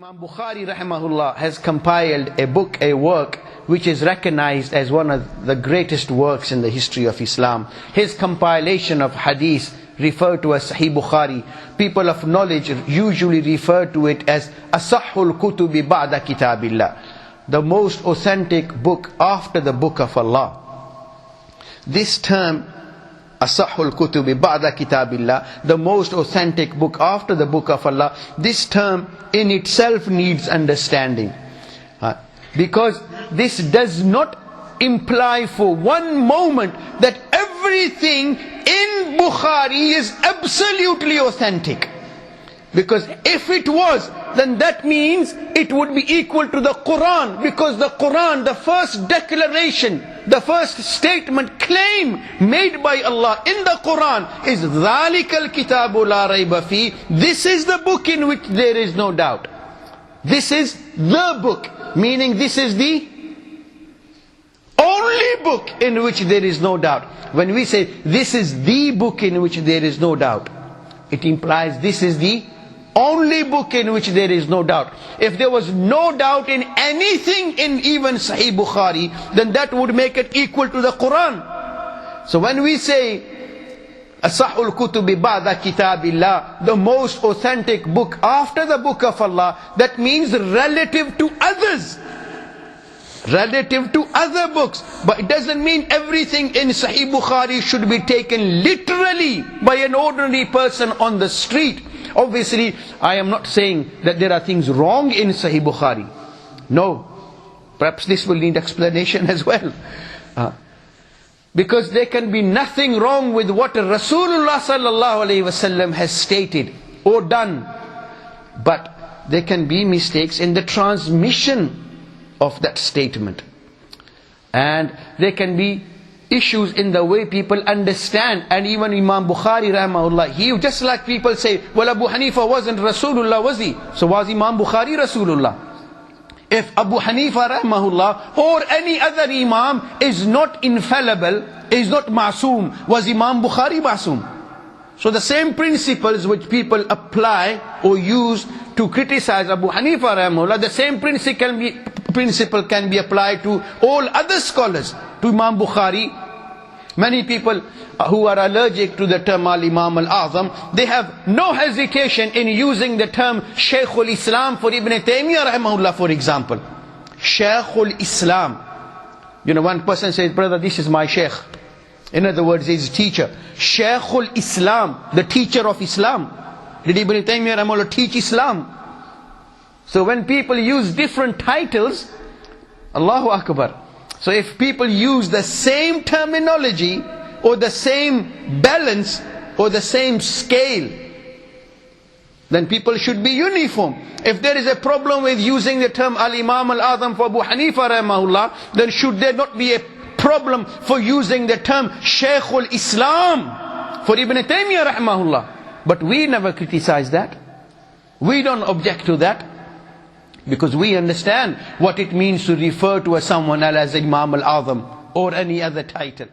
Imam Bukhari rahimahullah has compiled a book, a work which is recognized as one of the greatest works in the history of Islam. His compilation of hadith referred to as Sahih Bukhari. People of knowledge usually refer to it as Asahhul Kutubi Ba'da Kitabillah, the most authentic book after the book of Allah. This term Asahhul Kutubi Ba'da Kitabillah, the most authentic book after the book of Allah, this term in itself needs understanding. Because this does not imply for one moment that everything in Bukhari is absolutely authentic. Because if it was, then that means it would be equal to the Quran. Because the Quran, the first declaration, the first statement, claim made by Allah in the Quran is ذَلِكَ الْكِتَابُ لَا رَيْبَ فِيهِ. This is the book in which there is no doubt. This is the book, meaning this is the only book in which there is no doubt. When we say this is the book in which there is no doubt, it implies this is the only book in which there is no doubt. If there was no doubt in anything in even Sahih Bukhari, then that would make it equal to the Quran. So when we say Asahhul Kutubi Ba'da Kitabillah, the most authentic book after the book of Allah, that means relative to others, relative to other books. But it doesn't mean everything in Sahih Bukhari should be taken literally by an ordinary person on the street. Obviously, I am not saying that there are things wrong in Sahih Bukhari. No. Perhaps this will need explanation as well. Because there can be nothing wrong with what Rasulullah sallallahu alaihi wasallam has stated or done. But there can be mistakes in the transmission of that statement. And there can be issues in the way people understand. And even Imam Bukhari rahimahullah, he, just like people say, well, Abu Hanifa wasn't Rasulullah, was he? So was Imam Bukhari Rasulullah? If Abu Hanifa rahimahullah or any other Imam is not infallible, is not ma'soom, was Imam Bukhari ma'soom? So the same principles which people apply or use to criticize Abu Hanifa rahimahullah, the same principle can be applied to all other scholars. To Imam Bukhari, many people who are allergic to the term Al-Imam Al-Azam, they have no hesitation in using the term Shaykhul Islam for Ibn Taymiyyah rahimahullah, for example. Shaykhul Islam. You know, one person says, brother, this is my Shaykh. In other words, he's a teacher. Shaykhul Islam, the teacher of Islam. Did Ibn Taymiyyah rahimahullah teach Islam? So when people use different titles, Allahu Akbar. So if people use the same terminology or the same balance or the same scale, then people should be uniform. If there is a problem with using the term Al-Imam Al-Azam for Abu Hanifa rahimahullah, then should there not be a problem for using the term Shaykhul Islam for Ibn Taymiyyah rahimahullah? But we never criticize that. We don't object to that. Because we understand what it means to refer to someone as Imam Al-Azam or any other title.